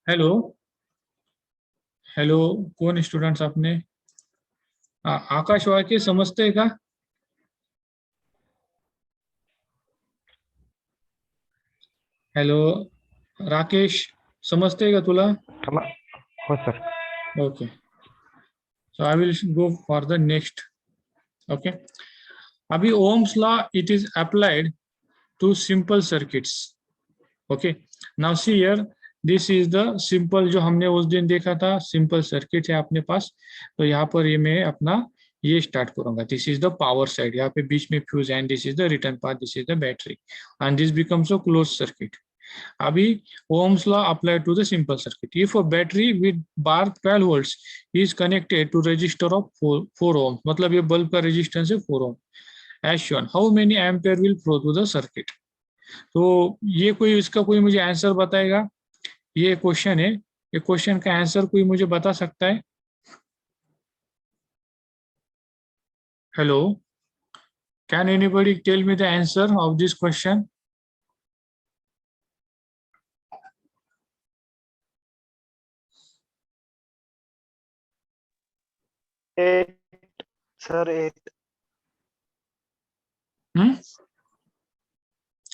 Hello. Hello. कौन students आपने आकाश वाक्य समजते का? हेलो राकेश, समजते का तुला? सम हो sir. Okay, so I will go for the next. Okay, अभी Ohm's law it is applied to simple circuits. Okay, now see here, this is the simple जो हमने उस दिन देखा था, सिंपल सर्किट है अपने पास. तो यहाँ पर ये मैं अपना ये स्टार्ट करूंगा. This is the power side, यहाँ पे बीच में fuse and this is the return path, this is the battery and this becomes a close circuit. अभी Ohm's law applied to the simple circuit. If a battery with bar 12 volts is connected to resistor of 4 ohms, मतलब ये bulb का resistance है 4 ohm. As shown, how many ampere will flow through the circuit? तो ये कोई इसका कोई मुझे आंसर बताएगा? ये क्वेश्चन है, ये क्वेश्चन का आंसर कोई मुझे बता सकता है? Hello, can anybody tell me the answer of this question? At sir 8.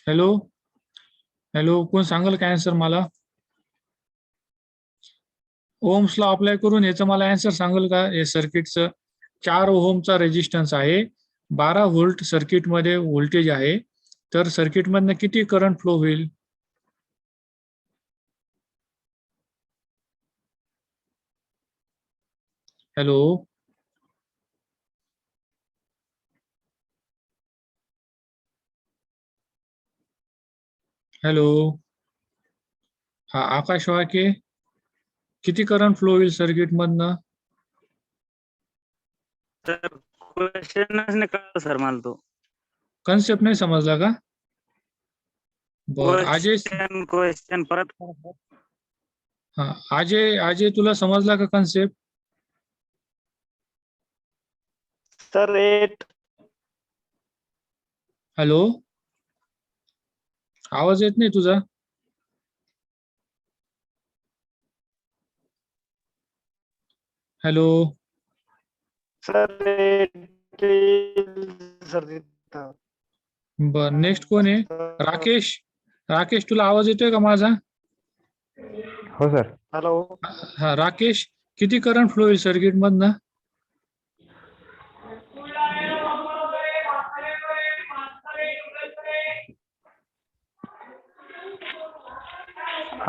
Hello hello, कोण सांगाल का आन्सर मला? ओम्स लॉ अप्लाय करून याचं मला आन्सर सांगाल का? हे सर्किटचं 4 ओहमचा रेजिस्टन्स आहे, 12 व्होल्ट सर्किट मध्ये व्होल्टेज आहे, तर सर्किट मधनं किती करंट फ्लो होईल? हेलो हेलो, हा आकाश वाके, किती करंट फ्लो होईल सर्किट मधनं? सर क्वेश्चनच नाही कळलं सर मला तो. कन्सेप्ट नाही समजला का? बर अजय, क्वेश्चन परत करा सर. हा अजय, अजय तुला समजला का कन्सेप्ट? सर 8. हॅलो, आवाज येत नाही तुझा. हॅलो, सर 8 सर तिथं. बर नेक्स्ट कोण आहे? राकेश. राकेश तुला आवाज येतोय का माझा? हो सर. हॅलो. हा राकेश, किती करंट फ्लो होईल सर्किट मधनं?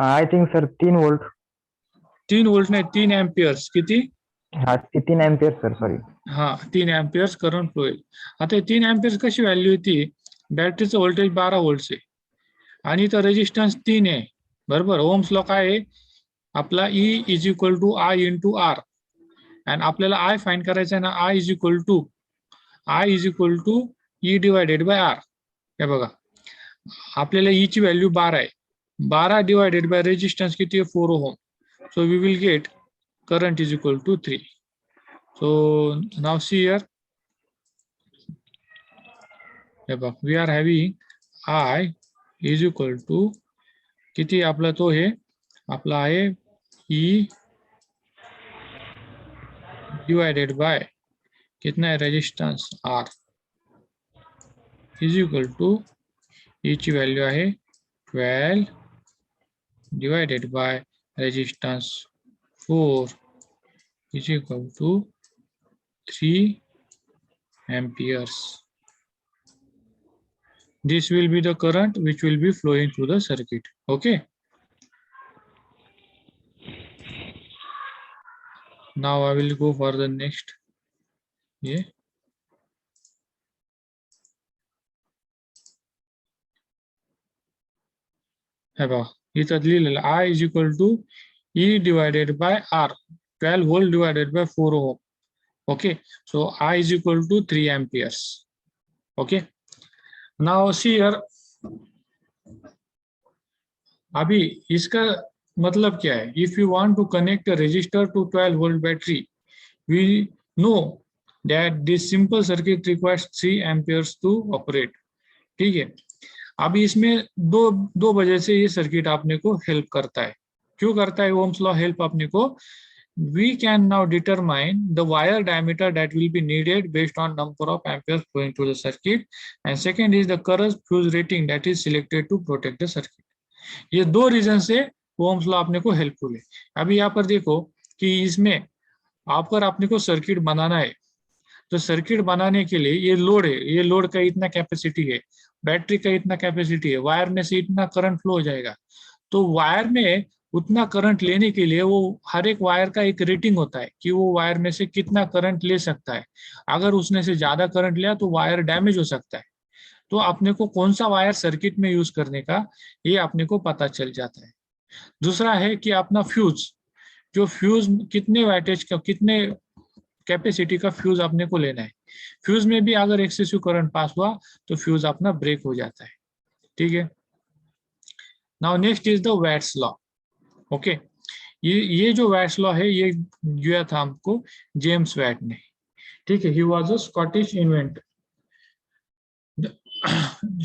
I think sir 3 volt. 3 volt नाही, 3 एम्पियर्स. किती? हा 3 एम्पियर सर, सॉरी. हा 3 एम्पियर्स करंट फ्लो होईल. आता 3 एम्पियर्स कशी व्हॅल्यू येते? बॅटरीचं व्होल्टेज 12 व्होल्ट आहे आणि इथं रेजिस्टन्स 3 आहे, बरोबर. ओम्स लॉ काय आहे आपला? E is equal to I into R. आणि आपल्याला आय फाइंड करायचा आहे ना, I is equal to E divided by R. हे बघा, आपल्याला ई ची व्हॅल्यू 12 आहे, 12 डिवायडेड बाय रेजिस्टन्स किती आहे? 4 ohm. So we will get current is equal to 3. So now see here, हे बघ, we are having I is equal to किती आपला तो हे आपला आहे ई डिवायडेड बाय कितना है resistance R is equal to E ची व्हॅल्यू आहे 12 divided by resistance 4 is equal to 3 amperes. This will be the current which will be flowing through the circuit. Okay. Now I will go for the next. Yeah. हे बघा, इथं लिहिलेलं I is equal to E divided by R, 12 volt divided by 4 ohm. Okay, so I is equal to 3 amperes. Okay, now see here, अभी इसका मतलब क्या है? If you want to connect a resistor to 12 volt battery, we know that this simple circuit requires 3 amperes to operate. ठीक है, अभी इसमें दो वजह से ये सर्किट आपने को हेल्प करता है. क्यों करता है ओम्स लॉ हेल्प अपने को? We can now determine the wire diameter that will be needed based on number of amperes flowing through the circuit, and second is the current fuse rating that is selected to protect the circuit. ये दो reason से Ohm's law अपने को helpful है। अभी यहाँ पर देखो कि इसमें आपको अपने को सर्किट बनाना है, तो सर्किट बनाने के लिए ये लोड है, ये लोड का इतना कैपेसिटी है, बैटरी का इतना कैपेसिटी है, वायर में से इतना करंट फ्लो हो जाएगा। तो वायर में उतना करंट लेने के लिए वो हर एक वायर का एक रेटिंग होता है कि वो वायर में से कितना करंट ले सकता है। अगर उसने से ज्यादा करंट लिया तो वायर डैमेज हो सकता है। तो अपने को कौन सा वायर सर्किट में यूज करने का ये अपने को पता चल जाता है। दूसरा है कि अपना फ्यूज, जो फ्यूज कितने वैटेज का, कितने कैपेसिटी का फ्यूज अपने को लेना है। फ्यूज में भी अगर एक्सेसिव करंट पास हुआ तो फ्यूज अपना ब्रेक हो जाता है। ठीक है। Now next is the watt's law. Okay, ये जो वैट्स लॉ है ये दिया था हमको जेम्स वैट ने। ठीक है, he was a Scottish inventor.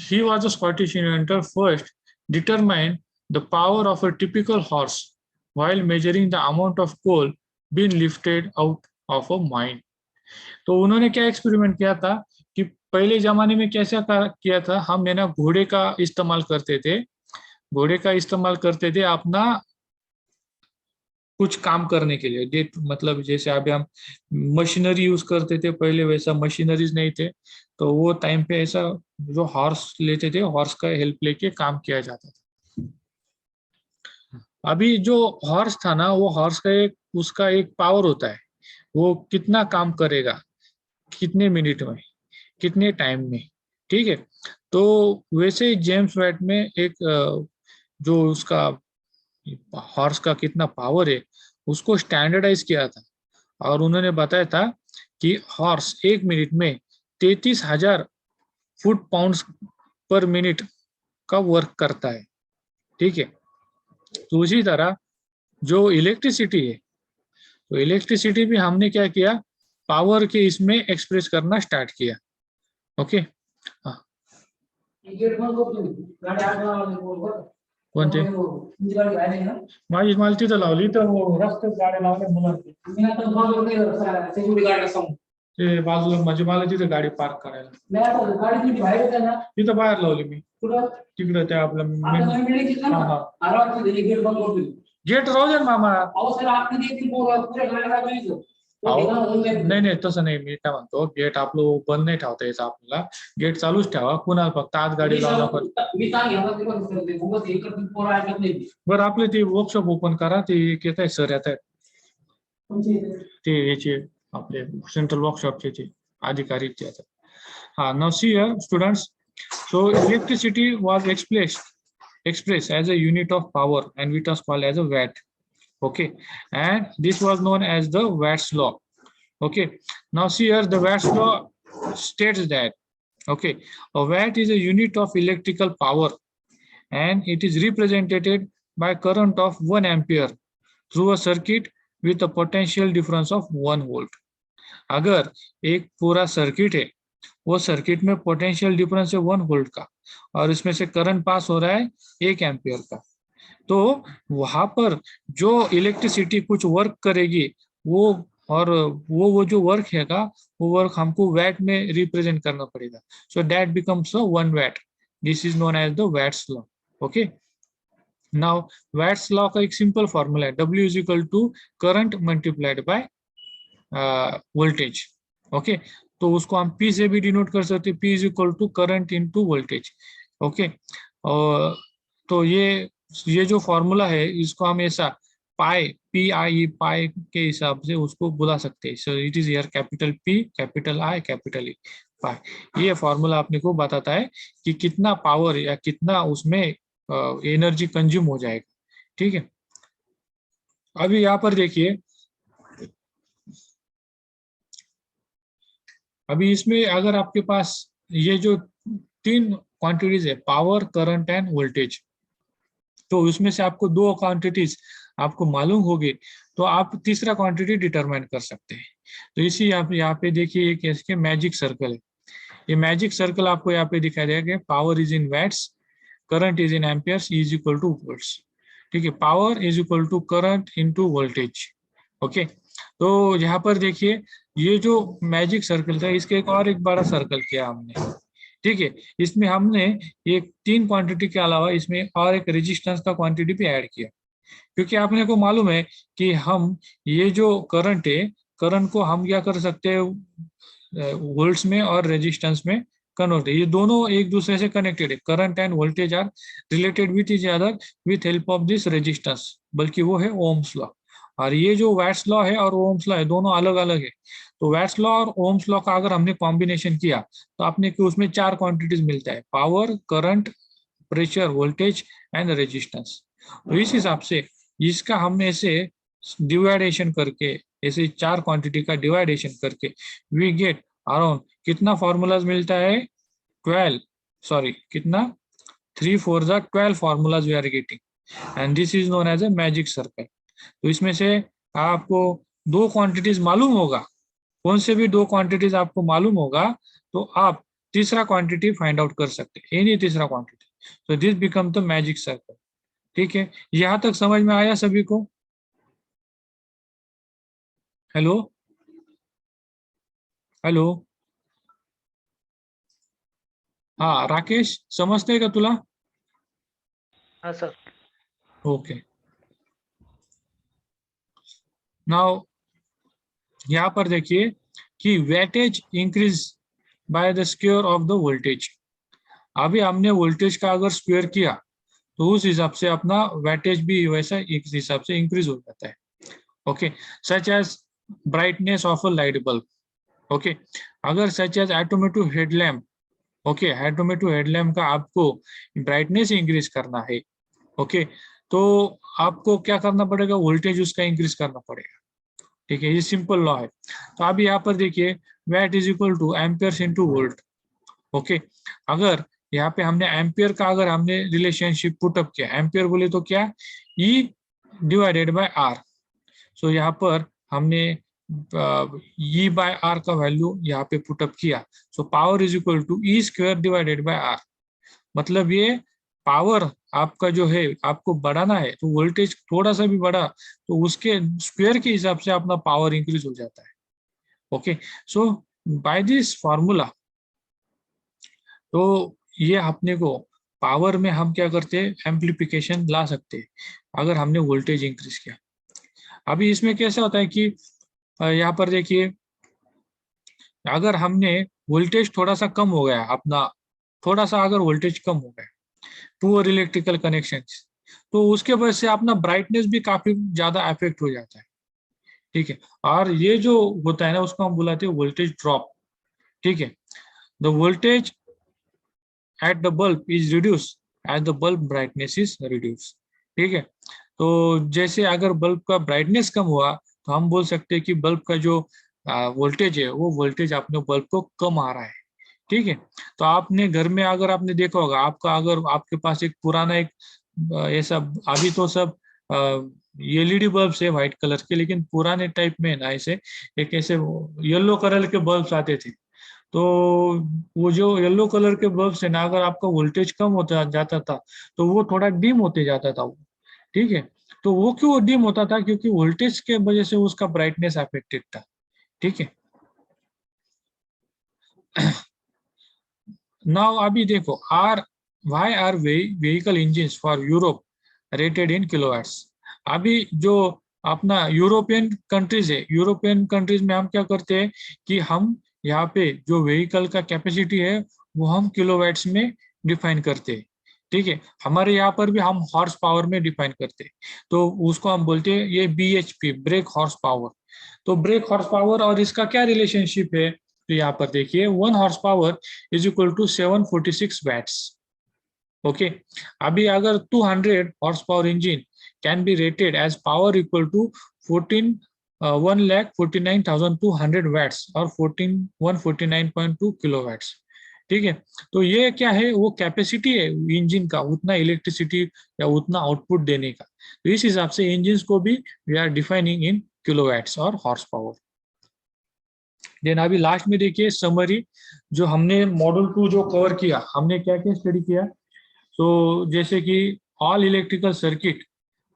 He was a Scottish inventor first determined the power of a typical horse while measuring the amount of coal being lifted out of a mine. तो उन्होंने क्या experiment किया था कि पहले जमाने में कैसा किया था, हम है ना घोड़े का इस्तेमाल करते थे, घोड़े का इस्तेमाल करते थे अपना कुछ काम करने के लिए। मतलब जैसे अभी हम मशीनरी यूज करते थे, पहले वैसा मशीनरीज नहीं थे, तो वो टाइम पे ऐसा जो हॉर्स लेते थे, हॉर्स का हेल्प लेके काम किया जाता था। अभी जो हॉर्स था ना, वो हॉर्स का उसका एक पावर होता है, वो कितना काम करेगा, कितने मिनट में, कितने टाइम में। ठीक है, तो वैसे जेम्स वैट में एक जो उसका हॉर्स का कितना पावर है उसको स्टैंडर्डाइज किया था, और उन्होंने बताया था कि हॉर्स एक मिनट में 33,000 फुट पाउंड्स पर मिनट का वर्क करता है। ठीक है, तो उसी तरह जो इलेक्ट्रिसिटी है, तो इलेक्ट्रिसिटी भी हमने क्या किया, पावर के इसमें एक्सप्रेस करना स्टार्ट किया। ओके, हाँ कोणते माझी मला तिथं लावली तर रस्त्यात गाड्या लावल्या मुलांची, ते बाजूला म्हणजे मला तिथं गाडी पार्क करायला, तिथं बाहेर लावली मी तिकडं त्या आपल्या गेट राहू दे मामा। नाही नाही तसं नाही, मी काय म्हणतो गेट आपलं बंद नाही ठेवता यायचं, आपल्याला गेट चालूच ठेवा, कुणाला फक्त आत गाडी लावू नका। बरं आपले ते वर्कशॉप ओपन करा, ते येत आहे सर, येत आहेत ते याचे आपले सेंट्रल वर्कशॉपचे ते अधिकारी ते येतात। हा, now see here students, so electricity was expressed as a unit of power and it was called as a watt. Okay, and this was known as the Watt's law. Okay, now see here the Watt's law states that, okay, a watt is a unit of electrical power and it is represented by current of 1 ampere through a circuit with a potential difference of 1 volt. अगर एक पूरा circuit है, वो circuit में potential difference है 1 volt का, और इसमें से करंट पास हो रहा है 1 एम्पियर का, तो वहां पर जो इलेक्ट्रिसिटी कुछ वर्क करेगी वो, और वो जो वर्क हैगा वो वर्क हमको वैट में रिप्रेजेंट करना पड़ेगा। So that becomes 1 watt. This is known as the watt's law. Okay, now watt's law का एक सिंपल फॉर्मूला है, W is equal to current multiplied by voltage. Okay, तो उसको हम P से भी डिनोट कर सकते हैं, P is equal to current into voltage. Okay, और तो ये जो फॉर्मूला है इसको हम ऐसा पाई, PI पाई के हिसाब से उसको बुला सकते हैं। So it is here capital P capital I capital E पाई। ये फॉर्मूला अपने को बताता है कि कितना पावर या कितना उसमें एनर्जी कंज्यूम हो जाएगा। ठीक है, अभी यहाँ पर देखिए, अभी इसमें अगर आपके पास ये जो 3 क्वांटिटीज है, पावर, करंट एंड वोल्टेज, तो उसमें से आपको 2 क्वांटिटीज आपको मालूम होगी तो आप तीसरा क्वांटिटी डिटरमाइन कर सकते हैं। तो इसी यहाँ पे देखिए एक इसके मैजिक सर्कल है, ये मैजिक सर्कल आपको यहाँ पे दिखाई देगा, power is in watts, current is in amperes, is equal to volts. ठीक है, power is equal to current into voltage. Okay, तो यहाँ पर देखिए ये जो मैजिक सर्कल था इसके एक बड़ा सर्कल किया हमने। ठीक है, इसमें हमने एक 3 क्वांटिटी के अलावा इसमें और एक रेजिस्टेंस का क्वांटिटी भी ऐड किया, क्योंकि आपने को मालूम है कि हम ये जो करंट है, करंट को हम क्या कर सकते हैं वोल्ट्स में और रेजिस्टेंस में कन्वर्ट है। ये दोनों एक दूसरे से कनेक्टेड है, current and voltage are related with each other with help of this resistance, बल्कि वो है ओम्स लॉ। और ये जो वैट्स लॉ है और ओम्स लॉ है दोनों अलग अलग है। तो वैट्स लॉ और ओम्स लॉ का अगर हमने कॉम्बिनेशन किया तो आपने कि उसमें 4 क्वांटिटीज मिलता है, power, current, pressure, voltage and resistance. तो इस हिसाब से इसका हमने ऐसे डिवाइडेशन करके, ऐसे 4 क्वांटिटी का डिवाइडेशन करके वी गेट अराउंड कितना फॉर्मूलाज मिलता है, 12, सॉरी कितना, 3 4 जा 12 formulas we are getting, and this is known as a magic circle. तो इसमें से आपको 2 क्वांटिटीज मालूम होगा, कौन से भी 2 क्वांटिटीज आपको मालूम होगा तो आप तीसरा क्वांटिटी फाइंड आउट कर सकते हैं, एनी तीसरा क्वांटिटी। तो this become the magic circle. ठीक है, यहां तक समझ में आया सभी को? हेलो हेलो, हाँ राकेश, समजते का तुला? हाँ सर। ओके, नाउ यहाँ पर देखिए कि weightage increase by the square of the voltage. अभी हमने वोल्टेज का अगर स्क्वायर किया तो उस हिसाब से अपना वेटेज भी वैसा एक हिसाब से इंक्रीज हो जाता है। Okay, such as brightness of a light bulb. Okay, अगर such as automatic headlamp, okay, automatic headlamp का आपको ब्राइटनेस इंक्रीज करना है, ओके, तो आपको क्या करना पड़ेगा, वोल्टेज उसका इंक्रीज करना पड़ेगा। ठीक है, ये सिंपल लॉ है। तो अभी यहाँ पर देखिए watt is equal to amperes into volt. Okay, अगर यहाँ पे हमने एम्पियर का अगर हमने रिलेशनशिप पुटअप किया, एम्पियर बोले तो क्या, E divided by R. So यहाँ पर हमने ई बाय आर का वैल्यू यहाँ पे पुटअप किया, so power is equal to E square divided by R. मतलब ये पावर आपका जो है आपको बढ़ाना है तो वोल्टेज थोड़ा सा भी बढ़ा तो उसके स्क्वायर के हिसाब से अपना पावर इंक्रीज हो जाता है। Okay, so by this formula, तो ये अपने को पावर में हम क्या करते हैं, एम्प्लीफिकेशन ला सकते हैं अगर हमने वोल्टेज इंक्रीज किया। अभी इसमें कैसा होता है कि यहाँ पर देखिए अगर हमने वोल्टेज थोड़ा सा कम हो गया अपना, थोड़ा सा अगर वोल्टेज कम हो गया, पुअर इलेक्ट्रिकल कनेक्शन, तो उसके वजह से अपना ब्राइटनेस भी काफी ज्यादा अफेक्ट हो जाता है। ठीक है, और ये जो होता है ना उसको हम बुलाते हैं वोल्टेज ड्रॉप। ठीक है, the voltage at the bulb is reduce as the bulb brightness is reduce. ठीक है, तो जैसे अगर बल्ब का ब्राइटनेस कम हुआ तो हम बोल सकते हैं कि बल्ब का जो वोल्टेज है वो वोल्टेज अपने बल्ब को कम आ रहा है। ठीक है, तो आपने घर में अगर आपने देखा होगा, आपका अगर आपके पास एक पुराना एक ऐसा, अभी तो सब एलईडी बल्ब है व्हाइट कलर के, लेकिन पुराने टाइप में ना ऐसे एक ऐसे येलो कलर के बल्ब आते थे। तो वो जो येलो कलर के बल्ब है ना, अगर आपका वोल्टेज कम होता जाता था तो वो थोड़ा डिम होते जाता था वो। ठीक है, तो वो क्यों डिम होता था, क्योंकि वोल्टेज के वजह से उसका ब्राइटनेस अफेक्टेड था। ठीक है, नाउ अभी देखो are why are vehicle engine for Europe rated in kilowatts. अभी जो अपना यूरोपियन कंट्रीज है, यूरोपियन कंट्रीज में हम क्या करते हैं कि हम यहाँ पे जो व्हीकल का कैपेसिटी है वो हम किलोवाट्स में डिफाइन करते हैं। ठीक है, हमारे यहाँ पर भी हम हॉर्स पावर में डिफाइन करते हैं, तो उसको हम बोलते हैं ये BHP, ब्रेक हॉर्स पावर। तो ब्रेक हॉर्स पावर और इसका क्या रिलेशनशिप है, तो यहाँ पर देखिए 1 horse power is equal to 746 watts. Okay, अभी अगर 200 horse power engine can be rated as power equal to 1,49,200 watts और 149.2 किलोवाट्स। ठीक है, तो ये क्या है, वो कैपेसिटी है इंजन का, उतना इलेक्ट्रिसिटी या उतना आउटपुट देने का। तो इस हिसाब से इंजिन को भी we are defining in kilowatts और हॉर्स पावर। देन अभी लास्ट में देखिए समरी, जो हमने मॉड्यूल 2 जो कवर किया, हमने क्या क्या स्टडी किया। तो जैसे कि ऑल इलेक्ट्रिकल सर्किट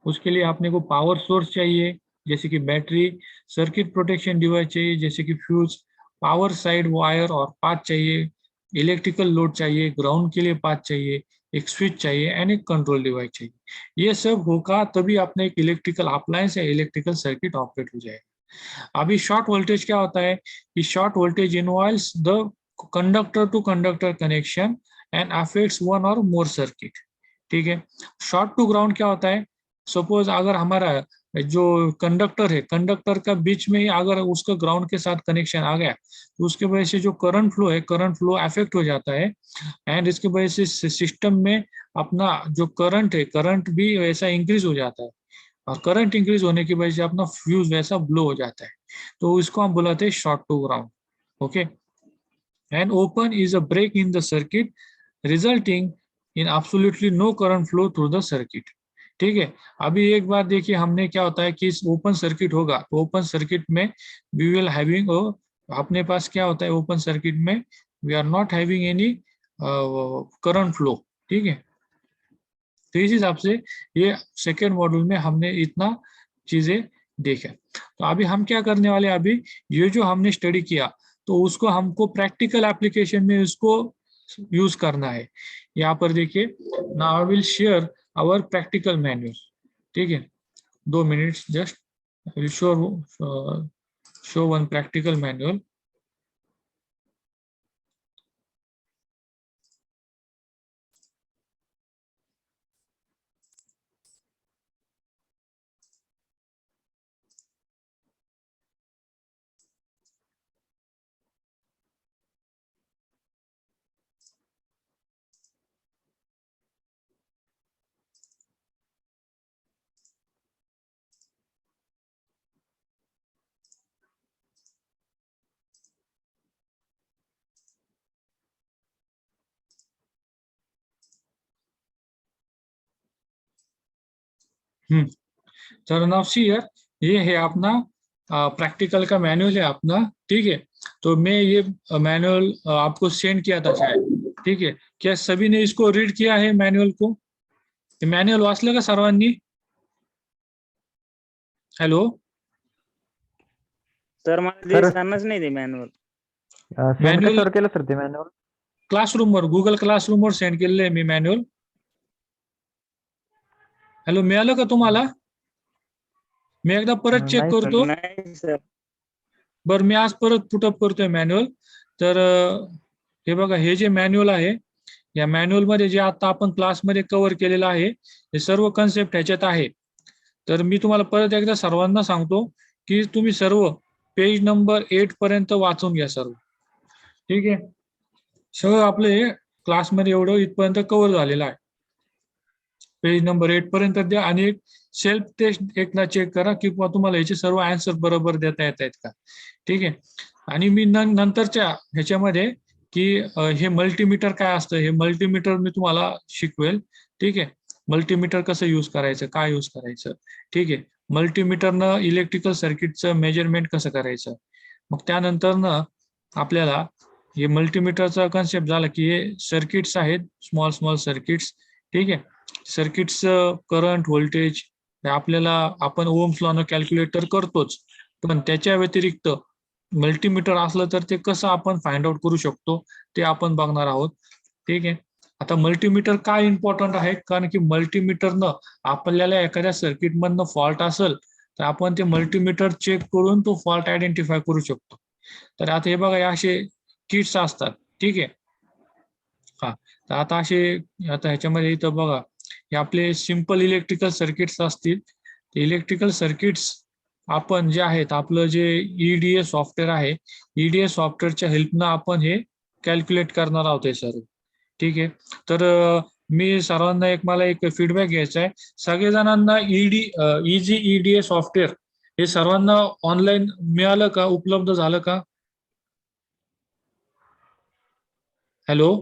उसके लिए आपने को पावर सोर्स चाहिए जैसे कि बैटरी, सर्किट प्रोटेक्शन डिवाइस चाहिए जैसे कि फ्यूज, पावर साइड वायर और पाथ चाहिए, इलेक्ट्रिकल लोड चाहिए, ग्राउंड के लिए पाथ चाहिए, एक स्विच चाहिए एंड एक कंट्रोल डिवाइस चाहिए। ये सब होगा तभी अपने एक इलेक्ट्रिकल अप्लायंस या इलेक्ट्रिकल सर्किट ऑपरेट हो जाएगा। अभी शॉर्ट वोल्टेज क्या होता है कि short voltage involves the conductor to conductor connection and affects one or more circuit. ठीक है। शॉर्ट टू ग्राउंड क्या होता है, सपोज अगर हमारा जो कंडक्टर है, कंडक्टर का बीच में ही अगर उसका ग्राउंड के साथ कनेक्शन आ गया तो उसके वजह से जो करंट फ्लो है, करंट फ्लो अफेक्ट हो जाता है एंड इसके वजह से सिस्टम में अपना जो करंट है, करंट भी वैसा इंक्रीज हो जाता है और करंट इंक्रीज होने की वजह से अपना फ्यूज वैसा ब्लो हो जाता है। तो इसको हम बुलाते हैं short to ground. Okay. And open is a break in the circuit resulting in absolutely no current flow through the circuit. ठीक है। अभी एक बार देखिए हमने क्या होता है कि इस ओपन सर्किट होगा तो ओपन सर्किट में वी विल हैविंग, अपने पास क्या होता है ओपन सर्किट में, we are not having any current flow. ठीक है। तो इस हिसाब से ये सेकेंड मॉड्यूल में हमने इतना चीजें देखा। तो अभी हम क्या करने वाले हैं, अभी ये जो हमने स्टडी किया तो उसको हमको प्रैक्टिकल एप्लीकेशन में उसको यूज करना है। यहाँ पर देखिए, now I will share our practical manual. ठीक है, 2 minutes just, I will show one practical manual. Sir Nafseer, ये है अपना प्रैक्टिकल का मैनुअल है अपना। ठीक है। तो मैं ये मैनुअल आपको सेंड किया था शायद। ठीक है। क्या सभी ने इसको रीड किया है मैनुअल को? मॅन्युअल वाचलं का सर्वांनी? हॅलो सर मला सर दिसणारच नाही ते मॅन्युअल. सेंड मॅन्युअल कशावर केलं सर ते मॅन्युअल? क्लासरूमवर, गुगल क्लासरूमवर सेंड केलेलं आहे मी मॅन्युअल। हॅलो, मिळालं का तुम्हाला? मी एकदा परत चेक नाही सर. करतो। नाही सर. बरं, मी आज परत पुटअप करतोय मॅन्युअल। तर हे बघा, हे जे मॅन्युअल आहे, या मॅन्युअल मध्ये जे आता आपण क्लासमध्ये कव्हर केलेलं आहे हे सर्व कन्सेप्ट ह्याच्यात आहे। तर मी तुम्हाला परत एकदा सर्वांना सांगतो की तुम्ही सर्व पेज नंबर 8 पर्यंत वाचून घ्या सर्व। ठीक आहे। सगळं आपलं हे क्लासमध्ये एवढं इथपर्यंत कव्हर झालेलं आहे। पेज नंबर 8 पर्यंत द्या आणि एक सेल्फ टेस्ट एकदा चेक करा की तुम्हाला याचे सर्व आन्सर बरोबर देता येत आहेत का। ठीक आहे। आणि मी नंतरच्या ह्याच्यामध्ये की हे मल्टीमीटर काय असतं, हे मल्टीमीटर मी तुम्हाला शिकवेल। ठीक आहे। मल्टीमीटर कसं यूज करायचं, काय यूज करायचं। ठीक आहे। मल्टीमीटरनं इलेक्ट्रिकल सर्किटचं मेजरमेंट कसं करायचं। मग त्यानंतरनं आपल्याला हे मल्टीमीटरचा कन्सेप्ट झाला की हे सर्किट्स आहेत, स्मॉल स्मॉल सर्किट्स। ठीक आहे। सर्किट्सचं करंट, व्होल्टेज आपल्याला आपण ओम्स लॉनं कॅल्क्युलेटर करतोच, पण त्याच्या व्यतिरिक्त मल्टीमीटर असलं तर ते कसं आपण फाइंड आउट करू शकतो ते आपण बघणार आहोत। ठीक आहे। आता मल्टीमीटर काय इम्पॉर्टंट आहे, कारण की मल्टीमीटरनं आपल्याला एखाद्या सर्किट मधनं फॉल्ट असेल तर आपण ते मल्टीमीटर चेक करून तो फॉल्ट आयडेंटिफाय करू शकतो। तर आता हे बघा, असे किट्स असतात। ठीक आहे। हा, तर आता आता ह्याच्यामध्ये इथं बघा, हे आपले सिंपल इलेक्ट्रिकल सर्किट्स असतील। इलेक्ट्रिकल सर्किट्स आपण जे आहेत, आपलं जे ईडीए सॉफ्टवेअर आहे, ईडीए सॉफ्टवेअरच्या हेल्पनं आपण हे कॅल्क्युलेट करणार आहोत हे सर्व। ठीक आहे। तर मी सर्वांना मला एक फीडबॅक घ्यायचा आहे, सगळेजणांना इझी ईडीए सॉफ्टवेअर हे सर्वांना ऑनलाईन मिळालं का, उपलब्ध झालं का? हॅलो,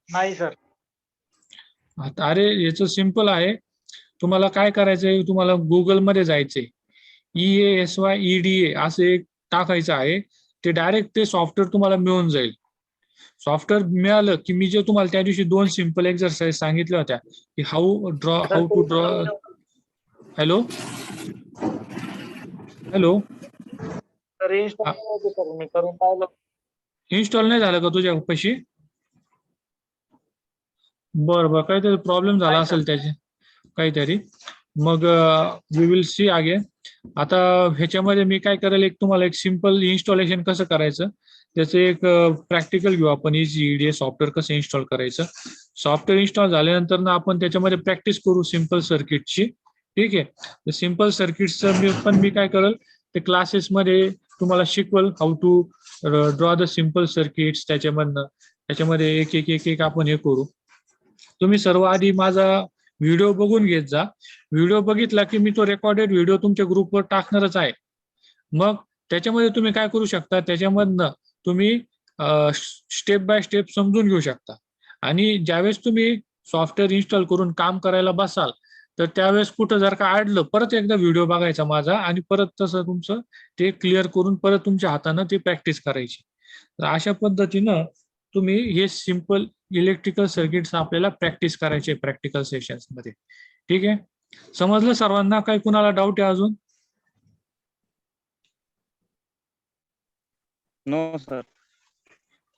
नाही सर. अरे याचं सिंपल आहे, तुम्हाला काय करायचंय, तुम्हाला गुगल मध्ये जायचंय, EASYEDA असं एक टाकायचं आहे, ते डायरेक्ट ते सॉफ्टवेअर तुम्हाला मिळून जाईल। सॉफ्टवेअर मिळालं की मी जे तुम्हाला त्या दिवशी 2 सिंपल एक्सरसाइज सांगितल्या होत्या की how to draw hello hello तर इन्स्टॉल हा. होते सर, मी करून पाहिलं. इन्स्टॉल नाही झालं का तुझ्या पैशी? बरं बरं, काहीतरी प्रॉब्लेम झाला नाही सर. असेल त्याचे काहीतरी. मग वी विल सी आगे. आता ह्याच्यामध्ये मी काय करेल, एक तुम्हाला एक सिम्पल इन्स्टॉलेशन कसं करायचं त्याचं एक प्रॅक्टिकल घेऊ आपण. EDA सॉफ्टवेअर कसं इन्स्टॉल करायचं. सॉफ्टवेअर इन्स्टॉल झाल्यानंतर ना आपण त्याच्यामध्ये प्रॅक्टिस करू सिम्पल सर्किटची. ठीक आहे. तर सिम्पल सर्किटचं मी काय करेल, ते क्लासेसमध्ये तुम्हाला शिकवल how to draw the simple circuits. त्याच्यामध्ये एक एक एक एक आपण हे करू. तुम्ही सर्व आधी माझा व्हिडिओ बघून घेत जा. व्हिडिओ बघितला की मी तो रेकॉर्डेड व्हिडिओ तुमच्या ग्रुपवर टाकणारच आहे. मग त्याच्यामध्ये तुम्ही काय करू शकता, त्याच्यामधनं तुम्ही स्टेप बाय स्टेप समजून घेऊ शकता. आणि ज्यावेळेस तुम्ही सॉफ्टवेअर इन्स्टॉल करून काम करायला बसाल, तर त्यावेळेस कुठं जर का अडलं, परत एकदा व्हिडिओ बघायचा माझा आणि परत तसं तुमचं ते क्लिअर करून परत तुमच्या हातानं ती प्रॅक्टिस करायची. तर अशा पद्धतीनं तुम्ही हे सिम्पल इलेक्ट्रिकल सर्किट्स आपल्याला प्रॅक्टिस करायचे प्रॅक्टिकल सेशन्स मध्ये. ठीक आहे. समजलं सर्वांना? काही कुणाला डाऊट आहे अजून? No sir.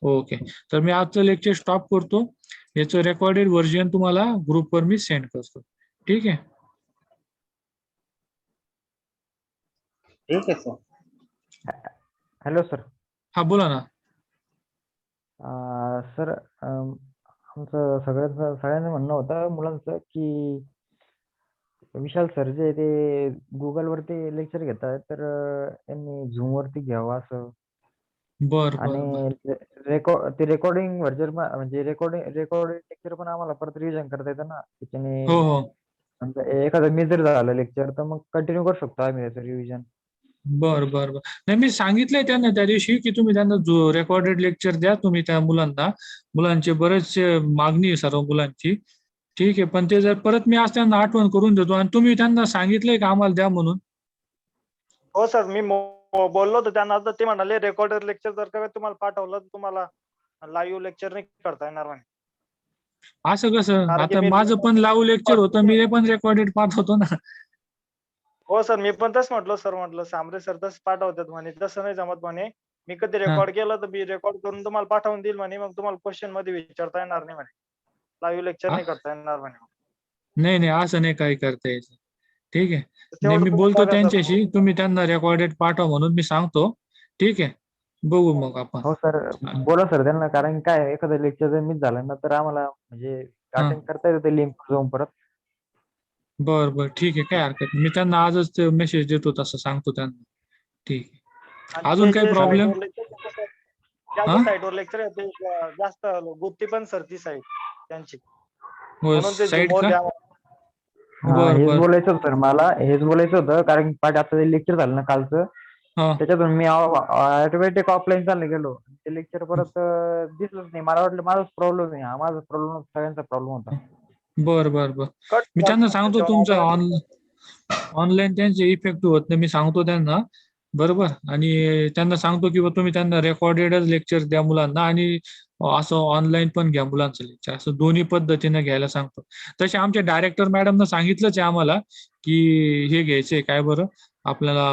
ओके. तर मी आजचं लेक्चर स्टॉप करतो. याचं रेकॉर्डेड व्हर्जन तुम्हाला ग्रुपवर मी सेंड करतो. ठीक आहे. ठीक आहे सर. Hello sir. हा बोला ना. सर, आमचं सगळ्यांचं म्हणणं होतं मुलांचं की विशाल सर जे आहे ते Google वरती लेक्चर घेतात, तर त्यांनी Zoom वरती घ्यावं असं. बर बर बर. आणि ते रेकॉर्डिंग व्हर्जन म्हणजे रेकॉर्डिंग लेक्चर पण आम्हाला परत रिव्हिजन करता येतं ना त्याच्याने. हो हो. समजा एखादं मिस जर झालं लेक्चर, तर मग कंटिन्यू करू शकतो आम्ही त्याचं रिव्हिजन. बर बर बर. नाही, मी सांगितलंय त्यांना त्या दिवशी की तुम्ही त्यांना जो रेकॉर्डेड लेक्चर द्या तुम्ही त्या मुलांना. मुलांचे बरेचसे मागणी आहे सर्व मुलांची. ठीक आहे. पण ते जर परत मी आज त्यांना आठवण करून देतो. आणि तुम्ही त्यांना सांगितलंय का आम्हाला द्या म्हणून? हो सर, मी बोललो होतो त्यांना, तर ते म्हणाले रेकॉर्डेड लेक्चर जर का तुम्हाला पाठवलं तर तुम्हाला लाईव्ह लेक्चर नाही करता येणार म्हणे. असं कसं? कारण की आता मी माझं पण लाईव्ह लेक्चर होतं, मी पण रेकॉर्डेड पाठवतो ना. हो सर, मी पण तसं म्हटलं सर, म्हटलं सांबरे सर तसं पाठवतात म्हणे, तसं नाही जमत म्हणे. मी कधी हा. रेकॉर्ड केलं तर मी रेकॉर्ड करून तुम्हाला पाठवून देईल म्हणे, मग तुम्हाला क्वेश्चन मध्ये विचारता येणार नाही म्हणे. लाईव्ह लेक्चर हा? नाही करता येणार म्हणे. नाही नाही, असं नाही काही करता यायचं. ठीक आहे. तर नाही, तेवढं मी तुम्ही बोलतो बघा सर. त्यांच्याशी. तुम्ही त्यांना रेकॉर्डेड पाठवा म्हणून मी सांगतो. ठीक आहे. बघू मग आपण. हो सर, बोला सर त्यांना. कारण काय एखादं लेक्चर जर मिस झालं ना, तर आम्हाला म्हणजे हा. अटेंड करता येतं ते लिंक जाऊन परत. बर बर, ठीक आहे. काय हरकत नाही. मी त्यांना आजच मेसेज देतो, तसं सांगतो त्यांना. ठीक आहे. आणि अजून ते काही जे प्रॉब्लेम? साईटवर लेक्चर, त्या हा? जे साईटवर लेक्चर आहे ते जास्त गुप्ती पण सर ती साईट त्यांची, हो, म्हणून ते साईट झुमवर का? द्या. बर हेच बर. बोलायचं होतं सर मला. हेच बोलायचं होतं कारण पाठ आता लेक्चर झालं ना कालचं, हा. त्याच्यातून मी ऑटोमॅटिक ऑफलाईन चालले गेलो. ते लेक्चर परत दिसलंच नाही. मला वाटलं माझाच प्रॉब्लेम आहे. हा माझा प्रॉब्लेम सगळ्यांचा प्रॉब्लेम होता. बर बर बर. कट मी त्यांना सांगतो तुमचं ऑटोमॅटिक. ऑनलाईन त्यांचे इफेक्टिव्ह होत नाही. मी सांगतो त्यांना. बरोबर. आणि त्यांना सांगतो की तुम्ही त्यांना रेकॉर्डेडच लेक्चर द्या मुलांना, आणि असं ऑनलाईन पण घ्या मुलांचं लेक्चर. असं दोन्ही पद्धतीने घ्यायला सांगतो. तसे आमच्या डायरेक्टर मॅडमनं सांगितलंच आहे आम्हाला की हे घ्यायचंय काय बरं आपल्याला